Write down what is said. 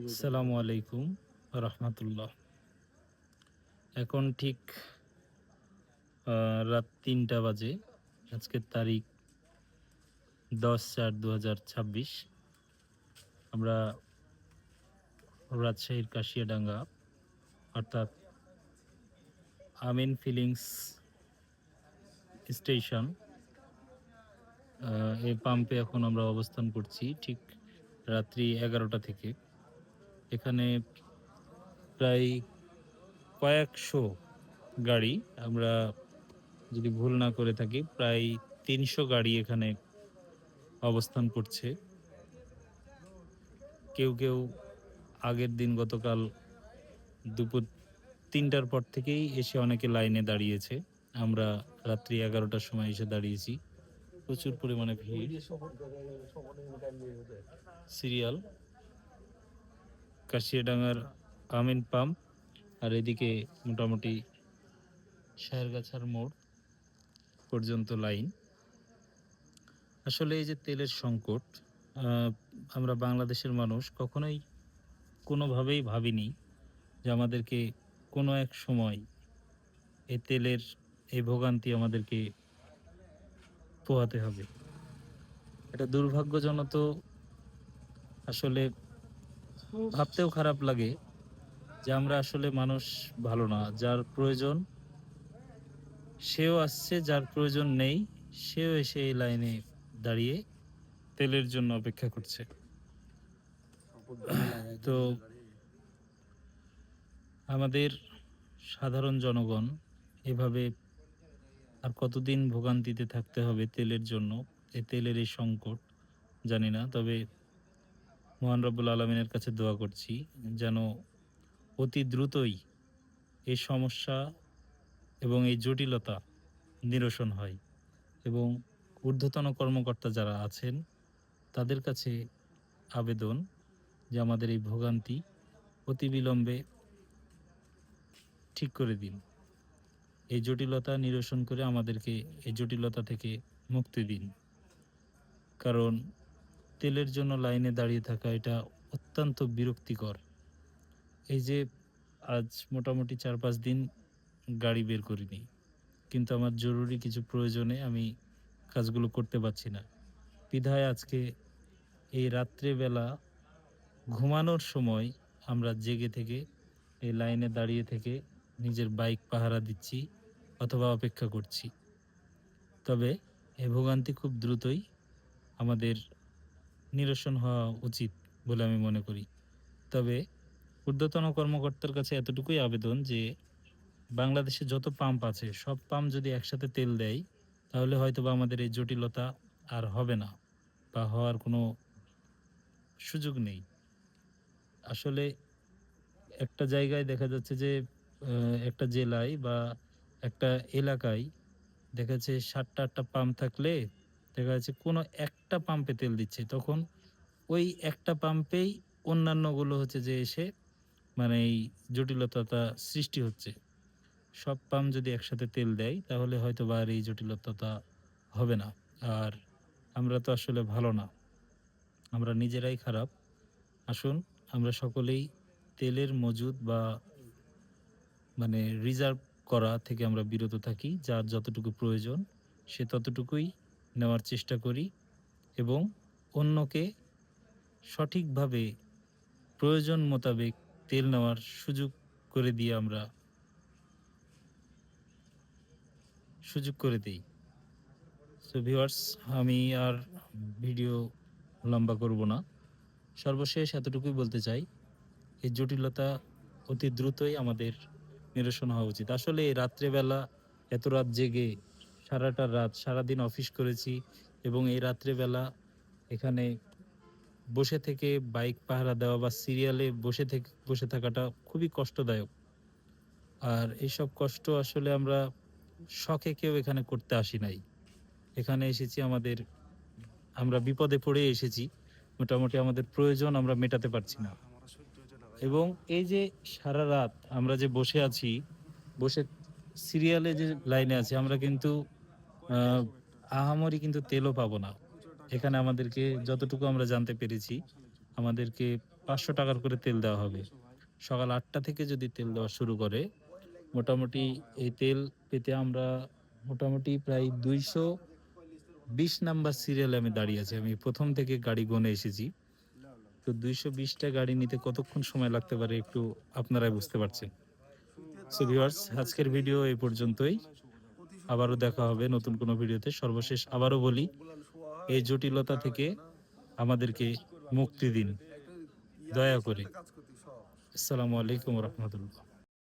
আসসালামু আলাইকুম রহমতুল্লাহ। এখন ঠিক রাত ৩টা বাজে। আজকের তারিখ ১০/৪/২০২৬। আমরা রাজশাহীর কাশিয়াডাঙ্গা অর্থাৎ আমিন ফিলিংস স্টেশন, এই পাম্পে এখন আমরা অবস্থান করছি ঠিক রাত্রি ১১টা থেকে। এখানে প্রায় কয়েকশো গাড়ি, আমরা যদি ভুল না করে থাকি প্রায় ৩০০ গাড়ি এখানে অবস্থান করছে। কেউ আগের দিন গতকাল দুপুর ৩টার পর থেকেই এসে অনেকে লাইনে দাঁড়িয়েছে। আমরা রাত্রি ১১টার সময় এসে দাঁড়িয়েছি। প্রচুর পরিমাণে ভিড়। সিরিয়াল কাশিয়াডাঙ্গার আমিন পাম্প, আর এদিকে মোটামুটি শাহেরগাছার মোড় পর্যন্ত লাইন। আসলে এই যে তেলের সংকট, আমরা বাংলাদেশের মানুষ কখনোই কোনোভাবেই ভাবিনি যে আমাদেরকে কোনো এক সময় এই তেলের এই ভোগান্তি আমাদেরকে পোহাতে হবে। এটা দুর্ভাগ্যজনক তো, আসলে ভাবতেও খারাপ লাগে যে আমরা আসলে মানুষ ভালো না। যার প্রয়োজন সেও আসছে, যার প্রয়োজন নেই সেও এসে এই লাইনে দাঁড়িয়ে তেলের জন্য অপেক্ষা করছে। তো আমাদের সাধারণ জনগণ এভাবে আর কতদিন ভোগান্তিতে থাকতে হবে তেলের জন্য? এই তেলের এই সংকট জানি না। তবে মহান রব্বুল আলামিনের কাছে দোয়া করছি যেন অতি দ্রুতই এই সমস্যা এবং এই জটিলতা নিরসন হয়, এবং ঊর্ধ্বতন কর্মকর্তা যারা আছেন তাদের কাছে আবেদন যে আমাদের এই ভোগান্তি অতিবিলম্বে ঠিক করে দিন। এই জটিলতা নিরসন করে আমাদেরকে এই জটিলতা থেকে মুক্তি দিন। কারণ তেলের জন্য লাইনে দাঁড়িয়ে থাকা এটা অত্যন্ত বিরক্তিকর। এই যে আজ মোটামুটি ৪-৫ দিন গাড়ি বের করিনি, কিন্তু আমার জরুরি কিছু প্রয়োজনে আমি কাজগুলো করতে পারছি না। বিধায় আজকে এই রাত্রেবেলা ঘুমানোর সময় আমরা জেগে থেকে এই লাইনে দাঁড়িয়ে থেকে নিজের বাইক পাহারা দিচ্ছি অথবা অপেক্ষা করছি। তবে এই ভোগান্তি খুব দ্রুতই আমাদের নিরসন হওয়া উচিত বলে আমি মনে করি। তবে ঊর্ধ্বতন কর্মকর্তার কাছে এতটুকুই আবেদন যে বাংলাদেশে যত পাম্প আছে সব পাম্প যদি একসাথে তেল দেয় তাহলে হয়তোবা আমাদের এই জটিলতা আর হবে না, বা হওয়ার কোনো সুযোগ নেই। আসলে একটা জায়গায় দেখা যাচ্ছে যে একটা জেলায় বা একটা এলাকায় দেখা যাচ্ছে ৭টা-৮টা পাম্প থাকলে দেখা যাচ্ছে কোনো একটা পাম্পে তেল দিচ্ছে। তখন ওই একটা পাম্পেই অন্যান্যগুলো হচ্ছে যে এসে মানে এই জটিলতাটা সৃষ্টি হচ্ছে। সব পাম্প যদি একসাথে তেল দেয় তাহলে হয়তোবা আর এই জটিলতাটা হবে না। আর আমরা তো আসলে ভালো না। আমরা নিজেরাই খারাপ। আসুন আমরা সকলেই তেলের মজুদ বা মানে রিজার্ভ করা থেকে আমরা বিরত থাকি। যার যতটুকু প্রয়োজন সে ততটুকুই নেওয়ার চেষ্টা করি, এবং অন্যকে সঠিকভাবে প্রয়োজন মোতাবেক তেল নেওয়ার সুযোগ করে দিয়ে আমরা সুযোগ করে দেই। সো ভিউয়ার্স, আমি আর ভিডিও লম্বা করব না। সর্বশেষ এতটুকুই বলতে চাই, এই জটিলতা অতি দ্রুতই আমাদের নিরসন হওয়া উচিত। আসলে এই রাত্রেবেলা এত রাত জেগে সারাটা রাত সারাদিন অফিস করেছি, এবং এই রাত্রেবেলা এখানে বসে থেকে বাইক পাহারা দেওয়া বা সিরিয়ালে বসে থাকাটা খুবই কষ্টদায়ক। আর এইসব কষ্ট আসলে আমরা শখে কেউ এখানে করতে আসি নাই। এখানে এসেছি আমরা বিপদে পড়ে এসেছি। মোটামুটি আমাদের প্রয়োজন আমরা মেটাতে পারছি না। এবং এই যে সারারাত আমরা যে বসে আছি, বসে সিরিয়ালে যে লাইনে আছি, আমরা কিন্তু আ আহামরি কিন্তু তেলও পাবো না। এখানে আমাদেরকে যতটুকু আমরা জানতে পেরেছি আমাদেরকে ৫০০ টাকার করে তেল দেওয়া হবে। সকাল ৮টা থেকে যদি তেল দেওয়া শুরু করে, মোটামুটি এই তেল পেতে আমরা মোটামুটি প্রায় ২২০ নাম্বার সিরিয়ালে আমি দাঁড়িয়ে আছি। আমি ১ম থেকে গাড়ি গুনে এসেছি। তো ২২০ টা গাড়ি নিতে কতক্ষণ সময় লাগতে পারে একটু আপনারাই বুঝতে পারছেন। সো ভিউয়ার্স, আজকের ভিডিও এই পর্যন্তই। আবারও দেখা হবে নতুন কোনো ভিডিওতে। সর্বশেষ আবারও বলি, এই জটিলতা থেকে আমাদেরকে মুক্তি দিন দয়া করে। আসসালামু আলাইকুম ওয়া রাহমাতুল্লাহ।